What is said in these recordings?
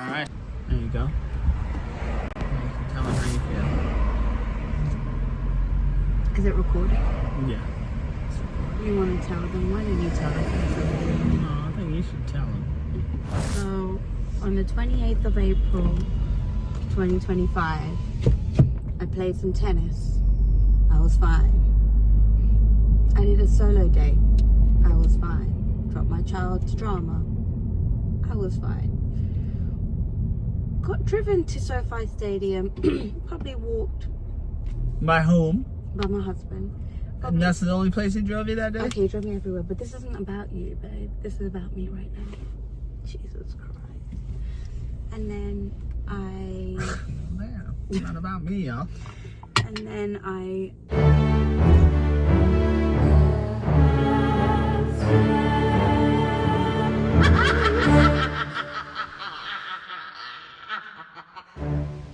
Alright, there you go. You can tell them how you feel. Is it recording? Yeah. You want to tell them? Why don't you tell them? No, I think you should tell them. So, on the 28th of April, 2025, I played some tennis. I was fine. I did a solo date. I was fine. Dropped my child to drama. I was fine. Got driven to SoFi Stadium. Probably walked By whom? by my husband. And that's the only place he drove you that day? Okay, he drove me everywhere, but this isn't about you, babe. This is about me right now. Jesus Christ. And then Damn, it's not about me, y'all. And then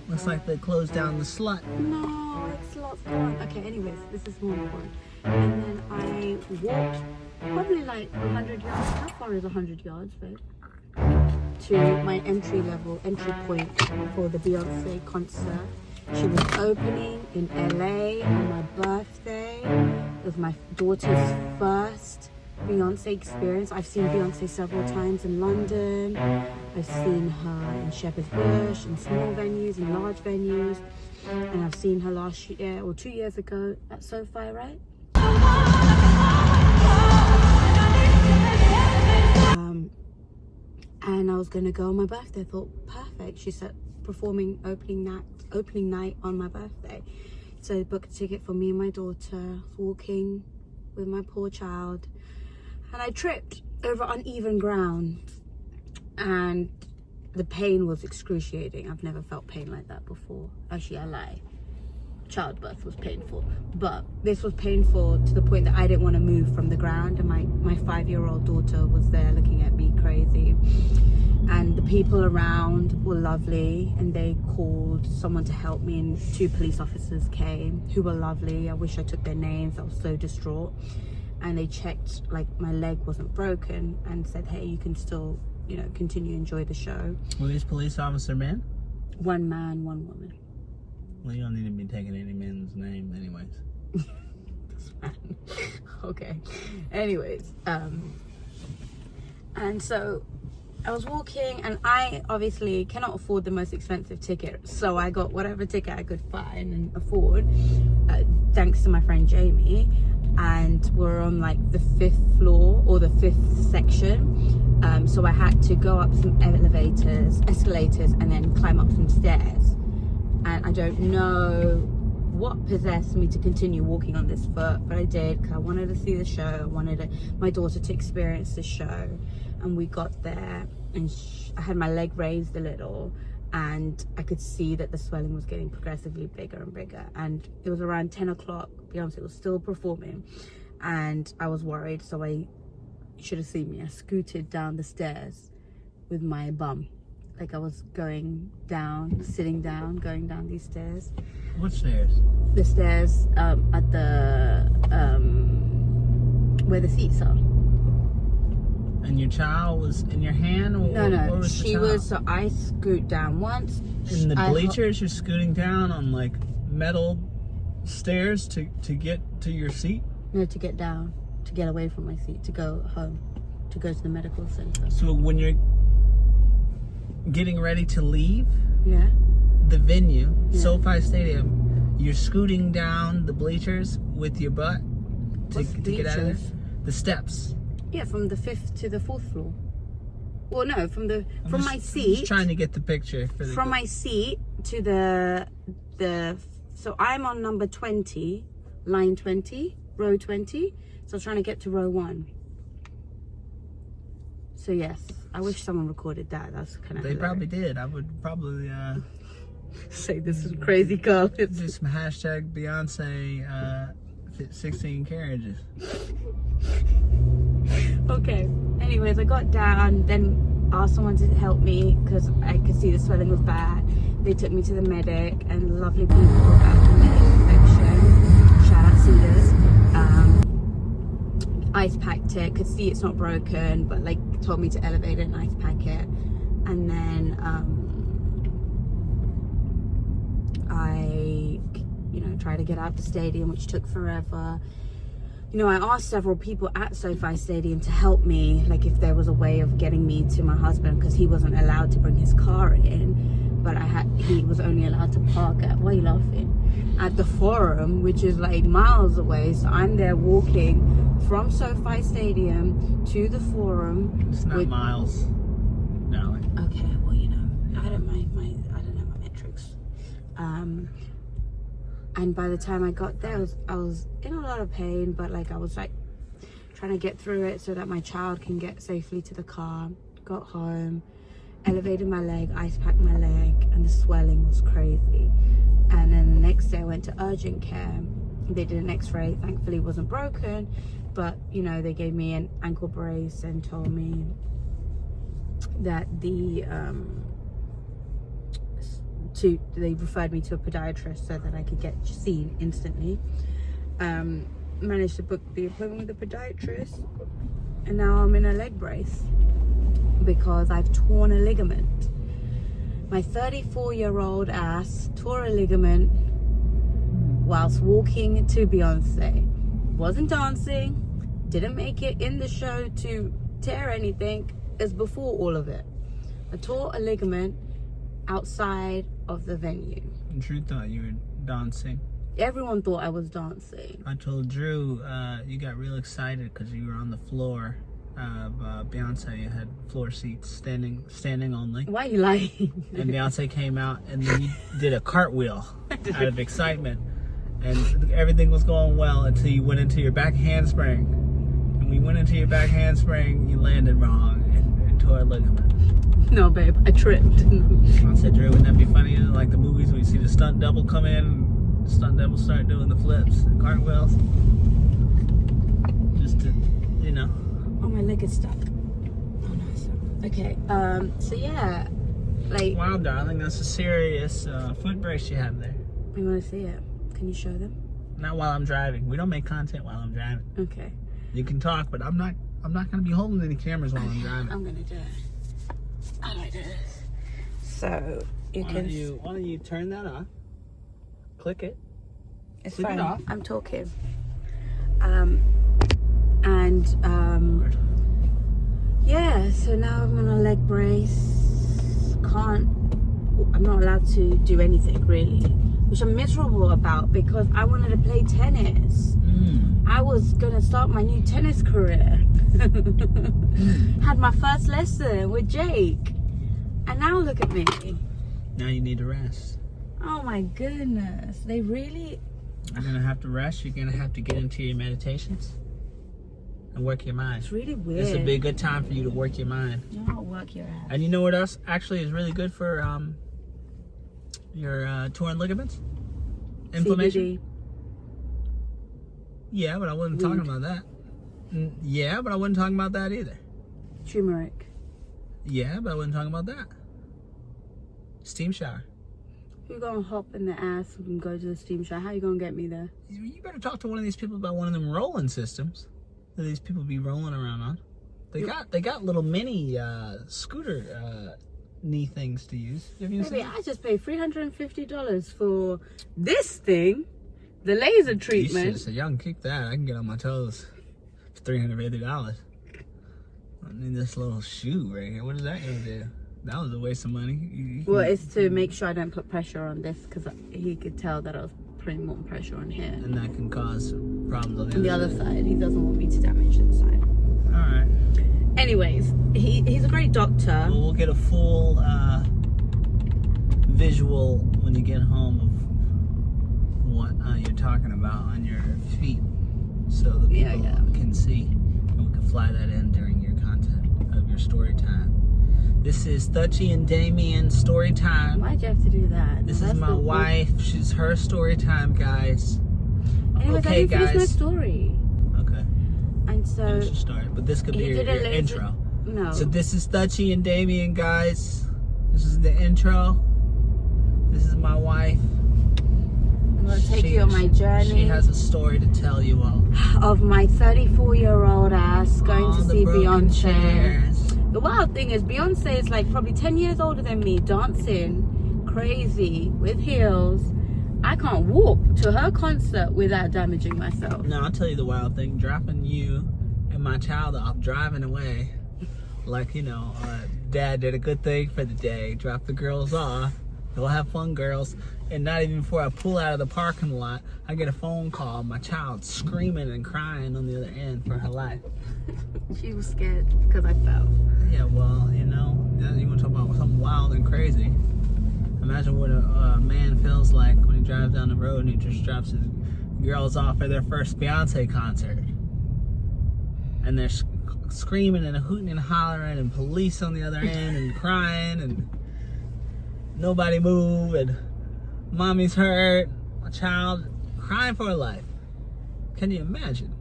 Looks like they closed down the slut. No, it's lots gone. Okay, anyways, this is more important. And then I walked probably like 100 yards. How far is 100 yards, babe? To my entry point for the Beyoncé concert. She was opening in LA on my birthday. It was my daughter's first Beyoncé experience. I've seen Beyoncé several times in London. I've seen her in Shepherd's Bush, in small venues, in large venues. And I've seen her last year or 2 years ago at SoFi, right? And I was gonna go on my birthday. I thought, perfect. She said performing opening night on my birthday. So I booked a ticket for me and my daughter, walking with my poor child. And I tripped over uneven ground. And the pain was excruciating. I've never felt pain like that before. Actually, I lie. Childbirth was painful. But this was painful to the point that I didn't want to move from the ground. And my 5-year-old daughter was there looking at me crazy. And the people around were lovely. And they called someone to help me. And 2 police officers came who were lovely. I wish I took their names. I was so distraught. And they checked, like, my leg wasn't broken. And said, hey, you can still, continue to enjoy the show. Were these police officer men? 1 man, 1 woman. Well, you don't need to be taking any men's name anyways. That's fine. Okay. Anyways, and so I was walking, and I obviously cannot afford the most expensive ticket, so I got whatever ticket I could find and afford, thanks to my friend Jamie. And we're on like the 5th floor or the 5th section. So I had to go up some escalators, and then climb up some stairs. And I don't know what possessed me to continue walking on this foot, but I did, because I wanted to see the show. I wanted my daughter to experience the show. And we got there, and I had my leg raised a little, and I could see that the swelling was getting progressively bigger and bigger. And it was around 10 o'clock. Beyoncé was still performing, and I was worried, so you should have seen me. I scooted down the stairs with my bum. Like I was going down, sitting down, going down these stairs. What stairs? The stairs at the, where the seats are. And your child was in your hand? Or, No, was she was, so I scoot down once. In the bleachers, you're scooting down on like metal stairs to get to your seat? No, to get down, to get away from my seat, to go home, to go to the medical center. So when you're getting ready to leave the venue, SoFi Stadium, you're scooting down the bleachers with your butt to get out of there? The steps. Yeah, from the 5th to the 4th floor. Well, no, from my seat. I'm just trying to get the picture. From my seat to the. So I'm on number 20, line 20, row 20. So I was trying to get to row 1. So yes, I wish someone recorded that. That's kind of. They probably did. I would probably say this is crazy girl. Do some hashtag Beyoncé 16 carriages. Okay. Anyways, I got down, then asked someone to help me because I could see the swelling was bad. They took me to the medic, and lovely people at the medic section. Shout out Cedars. Ice packed it. Could see it's not broken, but like told me to elevate it and ice pack it. And then I, tried to get out the stadium, which took forever. I asked several people at SoFi Stadium to help me, like if there was a way of getting me to my husband, because he wasn't allowed to bring his car in, but he was only allowed to park at, why are you laughing? At the Forum, which is like miles away. So I'm there walking from SoFi Stadium to the Forum. It's not miles, darling. Okay, well, I don't mind I don't know my metrics. And by the time I got there, I was in a lot of pain, but like I was like trying to get through it so that my child can get safely to the car. Got home, elevated my leg, ice packed my leg, and the swelling was crazy. And then the next day I went to urgent care. They did an x-ray, thankfully it wasn't broken, but they gave me an ankle brace and told me that they referred me to a podiatrist so that I could get seen instantly. Managed to book the appointment with the podiatrist, and now I'm in a leg brace because I've torn a ligament. My 34-year-old ass tore a ligament whilst walking to Beyoncé. Wasn't dancing, didn't make it in the show to tear anything. It's before all of it. I tore a ligament outside of the venue. Drew thought you were dancing. Everyone thought I was dancing. I told Drew you got real excited because you were on the floor of Beyonce. You had floor seats, standing only. Why are you lying? And Beyonce came out and then you did a cartwheel out of excitement. And everything was going well until you went into your back handspring. And when you went into your back handspring, you landed wrong and tore a ligament. No, babe, I tripped. I said, Drew, wouldn't that be funny? Like the movies where you see the stunt double come in, the stunt double start doing the flips and cartwheels. Just to, Oh, my leg is stuck. Oh, no, it's not. Okay, so yeah, like... Wow, darling, that's a serious foot brace you have there. You want to see it? Can you show them? Not while I'm driving. We don't make content while I'm driving. Okay. You can talk, but I'm not going to be holding any cameras while I'm driving. I'm going to do it. How do I do this? So, Why don't you turn that off? Click it. It's Click fine. it off. I'm talking. Yeah, so now I'm on a leg brace. I'm not allowed to do anything really, which I'm miserable about because I wanted to play tennis. I was gonna start my new tennis career. Had my first lesson with Jake, and now look at me. Now you need to rest. Oh my goodness, they really... You're gonna have to rest. You're gonna have to get into your meditations and work your mind. It's really weird. This would be a good time for you to work your mind. You don't work your ass. And you know what else actually is really good for your torn ligaments? Inflammation. CBD. Yeah, but I wasn't talking about that. Yeah, but I wasn't talking about that either. Turmeric. Yeah, but I wasn't talking about that. Steam shower. You're gonna hop in the ass and go to the steam shower. How you gonna get me there? You better talk to one of these people about one of them rolling systems that these people be rolling around on. They got little mini scooter knee things to use. Have you Maybe seen? I just paid $350 for this thing, the laser You treatment. should have said, y'all can keep that. I can get on my toes for $350. I need this little shoe right here. What is that gonna do? That was a waste of money. Well, it's to make sure I don't put pressure on this because he could tell that I was putting more pressure on here. And that can cause problems On the other side, he doesn't want me to damage the side. All right. Anyways, he's a great doctor. Well, we'll get a full visual when you get home of what you're talking about on your feet, so the people can see, and we can fly that in during your content of your story time. This is Thutchy and Damien story time. Why'd you have to do that? This is my wife. She's her story time, guys. Anyways, Okay, I didn't finish my guys. story. Okay. And so Finish your story, but this could be he your did a laser- intro. No. So this is Thutchy and Damien, guys. This is the intro. This is my wife. I'm gonna take you on my journey. She has a story to tell you all. Of my 34-year-old ass going All to the see broken Beyonce. chairs. The wild thing is Beyonce is like probably 10 years older than me, dancing crazy with heels. I can't walk to her concert without damaging myself. No, I'll tell you the wild thing. Dropping you and my child off, driving away. Like, you know, Dad did a good thing for the day. Drop the girls off. Go have fun, girls. And not even before I pull out of the parking lot, I get a phone call. My child screaming and crying on the other end for her life. She was scared because I fell. Yeah, well, you know, you want to talk about something wild and crazy. Imagine what a man feels like when he drives down the road and he just drops his girls off at their first Beyoncé concert. And they're screaming and hooting and hollering and police on the other end and crying and nobody move and mommy's hurt, a child crying for her life. Can you imagine?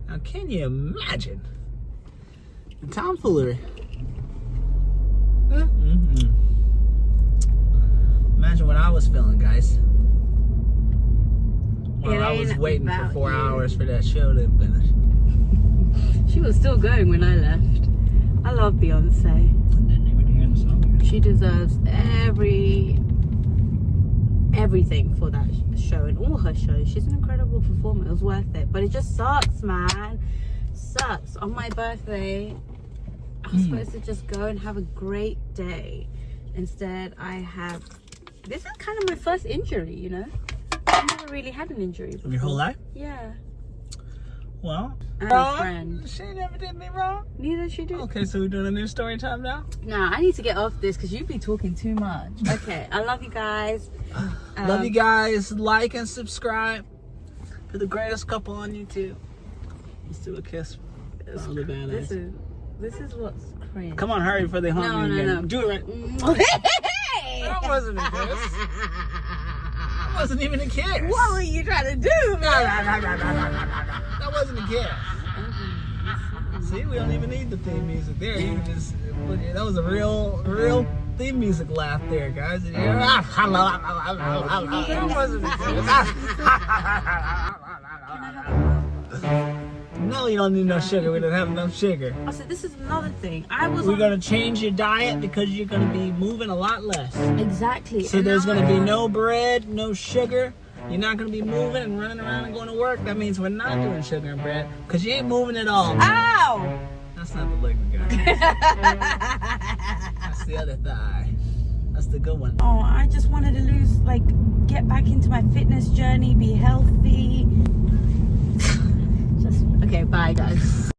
Now, can you imagine the tomfoolery? Imagine what I was feeling, guys, while I was waiting for 4 hours for that show to finish. She was still going when I left. I love Beyonce. I didn't even hear the song. She deserves everything for that show and all her shows. She's an incredible performer. It was worth it. But it just sucks, man. Sucks. On my birthday, I was supposed to just go and have a great day. Instead, I have... This is kind of my first injury, you know? I've never really had an injury before. Your whole life? Yeah. Well, I'm a friend. She never did me wrong. Neither she did. Okay, so we're doing a new story time now? Nah, I need to get off this because you be talking too much. Okay, I love you guys. Love you guys. Like and subscribe to the greatest couple on YouTube. Let's do a kiss. All the banners. This is what's crazy. Come on, hurry before they haunt you again. No. Do it right. That wasn't a kiss. That wasn't even a kiss. What were you trying to do, man? That wasn't a kiss. See, we don't even need the theme music there. You just that was a real theme music laugh there, guys. That wasn't a kiss. No, you don't need no sugar. We don't have enough sugar. I said, this is another thing. We're gonna change your diet because you're gonna be moving a lot less. Exactly. So there's gonna be no bread, no sugar. You're not gonna be moving and running around and going to work. That means we're not doing sugar and bread because you ain't moving at all. Ow! That's not the leg we got. That's the other thigh. That's the good one. Oh, I just wanted to get back into my fitness journey, be healthy. Okay, bye guys.